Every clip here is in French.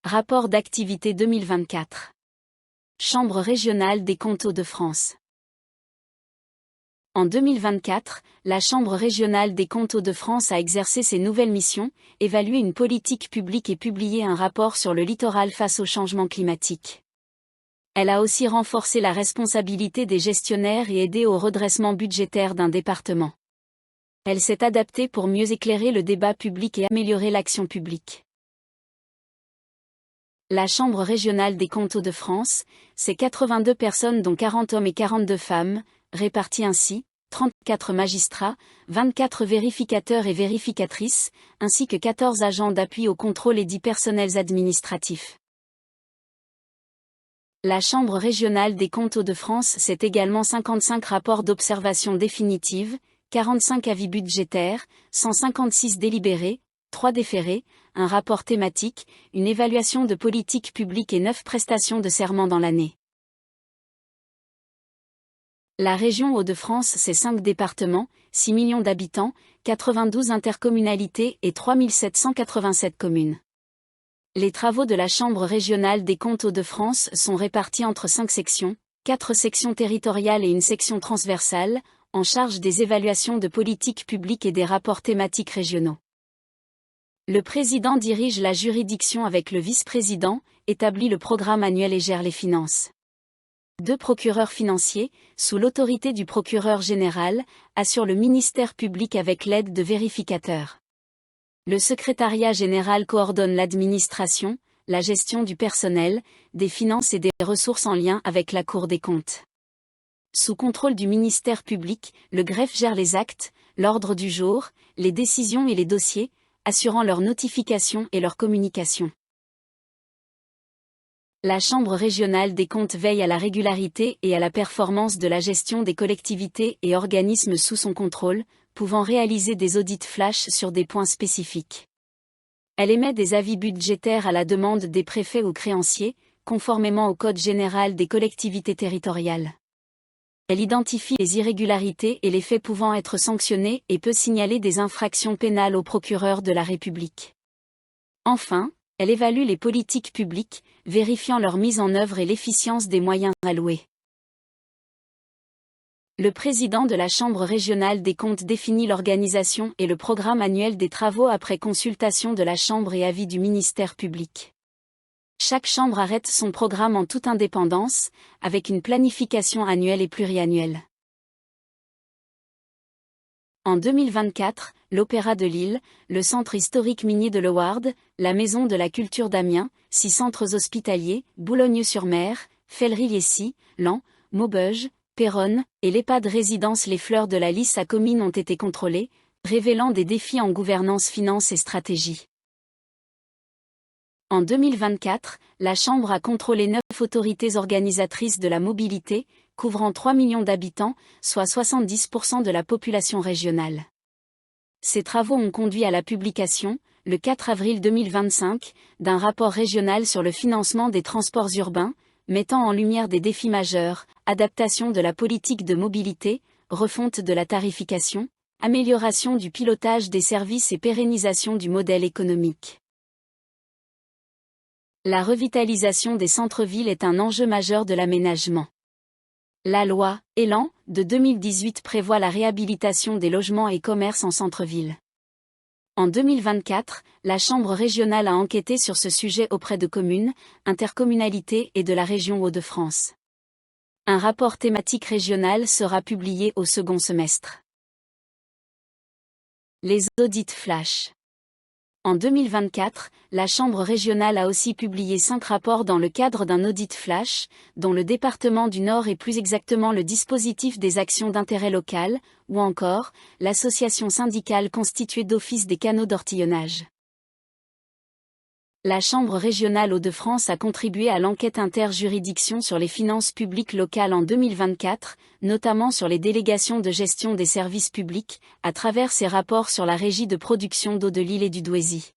Rapport d'activité 2024. Chambre régionale des comptes Hauts-de-France. En 2024, la Chambre régionale des comptes Hauts-de-France a exercé ses nouvelles missions, évalué une politique publique et publié un rapport sur le littoral face au changement climatique. Elle a aussi renforcé la responsabilité des gestionnaires et aidé au redressement budgétaire d'un département. Elle s'est adaptée pour mieux éclairer le débat public et améliorer l'action publique. La Chambre régionale des comptes Hauts-de-France, c'est 82 personnes dont 40 hommes et 42 femmes, répartis ainsi, 34 magistrats, 24 vérificateurs et vérificatrices, ainsi que 14 agents d'appui au contrôle et 10 personnels administratifs. La Chambre régionale des comptes Hauts-de-France, c'est également 55 rapports d'observation définitive, 45 avis budgétaires, 156 délibérés, 3 déférés, un rapport thématique, une évaluation de politique publique et 9 prestations de serment dans l'année. La région Hauts-de-France, c'est 5 départements, 6 millions d'habitants, 92 intercommunalités et 3787 communes. Les travaux de la Chambre régionale des comptes Hauts-de-France sont répartis entre 5 sections, 4 sections territoriales et une section transversale, en charge des évaluations de politique publique et des rapports thématiques régionaux. Le président dirige la juridiction avec le vice-président, établit le programme annuel et gère les finances. 2 procureurs financiers, sous l'autorité du procureur général, assurent le ministère public avec l'aide de vérificateurs. Le secrétariat général coordonne l'administration, la gestion du personnel, des finances et des ressources en lien avec la Cour des comptes. Sous contrôle du ministère public, le greffe gère les actes, l'ordre du jour, les décisions et les dossiers, assurant leur notification et leur communication. La Chambre régionale des comptes veille à la régularité et à la performance de la gestion des collectivités et organismes sous son contrôle, pouvant réaliser des audits flash sur des points spécifiques. Elle émet des avis budgétaires à la demande des préfets ou créanciers, conformément au Code général des collectivités territoriales. Elle identifie les irrégularités et les faits pouvant être sanctionnés et peut signaler des infractions pénales au procureur de la République. Enfin, elle évalue les politiques publiques, vérifiant leur mise en œuvre et l'efficience des moyens alloués. Le président de la Chambre régionale des comptes définit l'organisation et le programme annuel des travaux après consultation de la Chambre et avis du ministère public. Chaque chambre arrête son programme en toute indépendance, avec une planification annuelle et pluriannuelle. En 2024, l'Opéra de Lille, le Centre historique minier de Leward, la Maison de la Culture d'Amiens, 6 centres hospitaliers, Boulogne-sur-Mer, Fellery-Liessy, Laon, Maubeuge, Péronne, et l'EHPAD résidence Les Fleurs de la Lys à Comines ont été contrôlés, révélant des défis en gouvernance, finance et stratégie. En 2024, la Chambre a contrôlé 9 autorités organisatrices de la mobilité, couvrant 3 millions d'habitants, soit 70% de la population régionale. Ces travaux ont conduit à la publication, le 4 avril 2025, d'un rapport régional sur le financement des transports urbains, mettant en lumière des défis majeurs, adaptation de la politique de mobilité, refonte de la tarification, amélioration du pilotage des services et pérennisation du modèle économique. La revitalisation des centres-villes est un enjeu majeur de l'aménagement. La loi Élan de 2018 prévoit la réhabilitation des logements et commerces en centre-ville. En 2024, la Chambre régionale a enquêté sur ce sujet auprès de communes, intercommunalités et de la région Hauts-de-France. Un rapport thématique régional sera publié au second semestre. Les audits flash. En 2024, la Chambre régionale a aussi publié 5 rapports dans le cadre d'un audit flash, dont le département du Nord et plus exactement le dispositif des actions d'intérêt local, ou encore, l'association syndicale constituée d'office des canaux d'ortillonnage. La Chambre régionale Hauts-de-France a contribué à l'enquête interjuridiction sur les finances publiques locales en 2024, notamment sur les délégations de gestion des services publics, à travers ses rapports sur la régie de production d'eau de l'île et du Douaisis.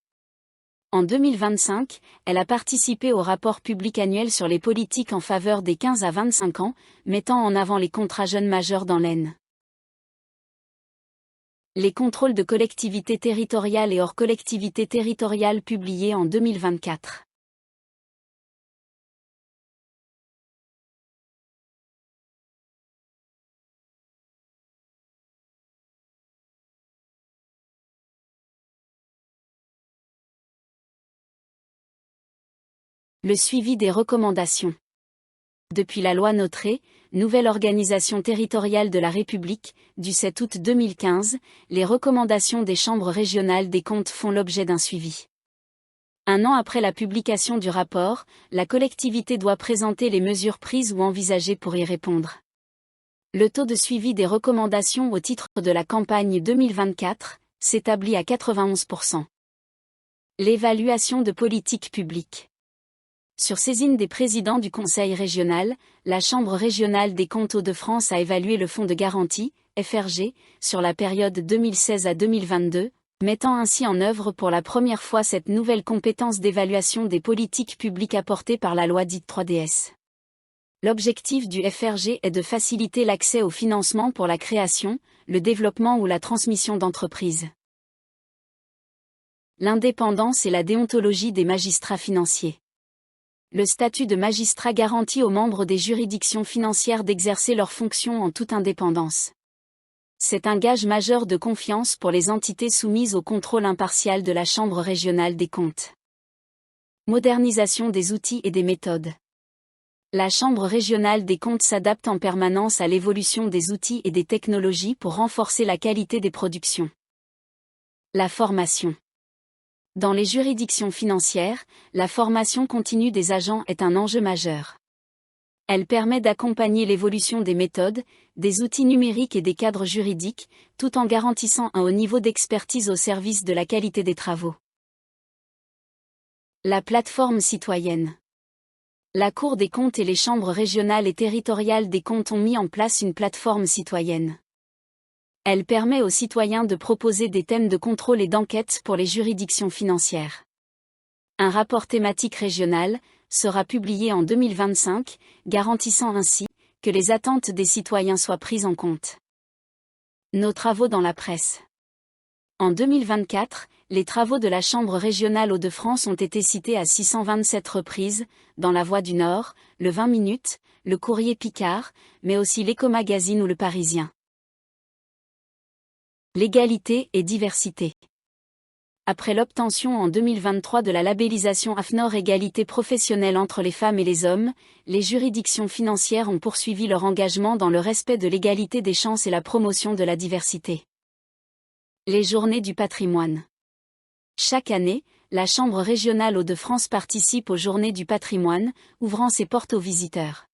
En 2025, elle a participé au rapport public annuel sur les politiques en faveur des 15 à 25 ans, mettant en avant les contrats jeunes majeurs dans l'Aisne. Les contrôles de collectivités territoriales et hors collectivités territoriales publiés en 2024. Le suivi des recommandations. Depuis la loi Notré, nouvelle organisation territoriale de la République, du 7 août 2015, les recommandations des chambres régionales des comptes font l'objet d'un suivi. Un an après la publication du rapport, la collectivité doit présenter les mesures prises ou envisagées pour y répondre. Le taux de suivi des recommandations au titre de la campagne 2024 s'établit à 91%. L'évaluation de politique publique. Sur saisine des présidents du Conseil régional, la Chambre régionale des comptes Hauts-de-France a évalué le fonds de garantie, FRG, sur la période 2016 à 2022, mettant ainsi en œuvre pour la première fois cette nouvelle compétence d'évaluation des politiques publiques apportée par la loi dite 3DS. L'objectif du FRG est de faciliter l'accès au financement pour la création, le développement ou la transmission d'entreprises. L'indépendance et la déontologie des magistrats financiers. Le statut de magistrat garantit aux membres des juridictions financières d'exercer leurs fonctions en toute indépendance. C'est un gage majeur de confiance pour les entités soumises au contrôle impartial de la Chambre régionale des comptes. Modernisation des outils et des méthodes. La Chambre régionale des comptes s'adapte en permanence à l'évolution des outils et des technologies pour renforcer la qualité des productions. La formation. Dans les juridictions financières, la formation continue des agents est un enjeu majeur. Elle permet d'accompagner l'évolution des méthodes, des outils numériques et des cadres juridiques, tout en garantissant un haut niveau d'expertise au service de la qualité des travaux. La plateforme citoyenne. La Cour des comptes et les chambres régionales et territoriales des comptes ont mis en place une plateforme citoyenne. Elle permet aux citoyens de proposer des thèmes de contrôle et d'enquête pour les juridictions financières. Un rapport thématique régional sera publié en 2025, garantissant ainsi que les attentes des citoyens soient prises en compte. Nos travaux dans la presse. En 2024, les travaux de la Chambre régionale Hauts-de-France ont été cités à 627 reprises, dans La Voix du Nord, le 20 minutes, le Courrier Picard, mais aussi l'Éco-magazine ou le Parisien. L'égalité et diversité. Après l'obtention en 2023 de la labellisation AFNOR Égalité professionnelle entre les femmes et les hommes, les juridictions financières ont poursuivi leur engagement dans le respect de l'égalité des chances et la promotion de la diversité. Les Journées du patrimoine. Chaque année, la Chambre régionale Hauts-de-France participe aux Journées du patrimoine, ouvrant ses portes aux visiteurs.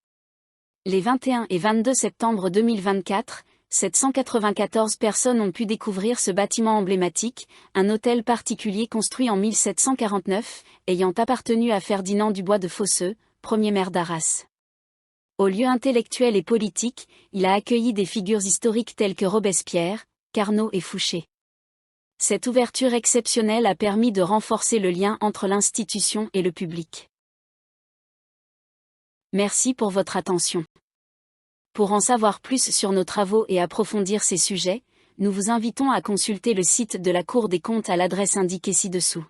Les 21 et 22 septembre 2024, 794 personnes ont pu découvrir ce bâtiment emblématique, un hôtel particulier construit en 1749, ayant appartenu à Ferdinand Dubois de Fosseux, premier maire d'Arras. Au lieu intellectuel et politique, il a accueilli des figures historiques telles que Robespierre, Carnot et Fouché. Cette ouverture exceptionnelle a permis de renforcer le lien entre l'institution et le public. Merci pour votre attention. Pour en savoir plus sur nos travaux et approfondir ces sujets, nous vous invitons à consulter le site de la Cour des comptes à l'adresse indiquée ci-dessous.